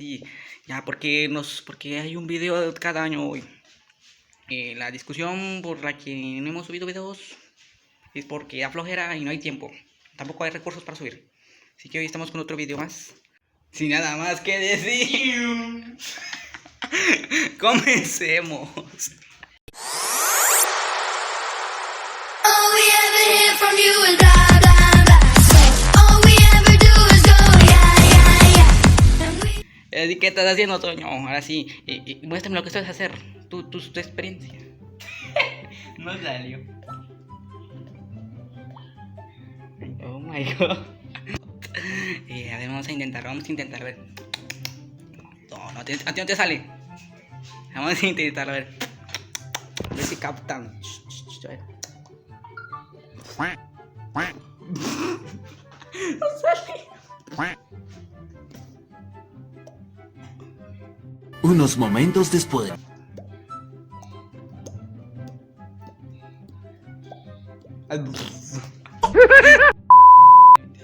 sí, ya, porque hay un video cada año hoy. La discusión por la que no hemos subido videos es porque da flojera y no hay tiempo. Tampoco hay recursos para subir. Así que hoy estamos con otro video más. Sin nada más que decir. Comencemos. All we ever hear from you is blah, blah, blah. So all we ever do is go, yeah, yeah, yeah. And we... ¿Qué estás haciendo, Toño? Ahora sí, muéstrame lo que sabes hacer. Tu experiencia. No salió. Oh my god. A ver, vamos a intentar, a ver. No, a ti no te sale. Vamos a intentar, a ver. A ver si captan. A ver. No sale. Unos momentos después.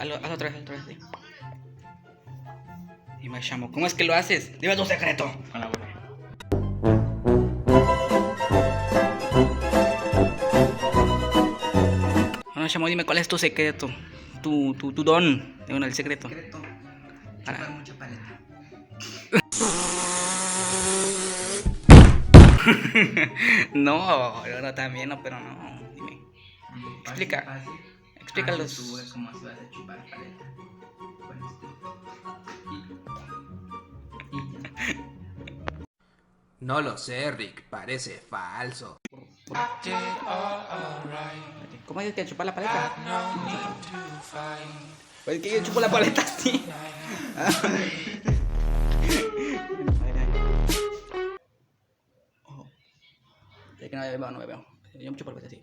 Hazlo otra vez, sí. Y me llamo. ¿Cómo es que lo haces? Dime tu secreto. Con la boca. Bueno, chamo, dime cuál es tu secreto. Tu don. Bueno, el secreto. Chupar mucha paleta. No, yo también, no, pero no. Dime. Explica. Fácil. Explícalos. Tú es como si vas a chupar paleta. Bueno, No lo sé, Rick, parece falso. ¿Cómo dices que chupar la paleta? Pues que yo chupo la paleta así. Oh. Es que no me veo. Yo me chupo la paleta así.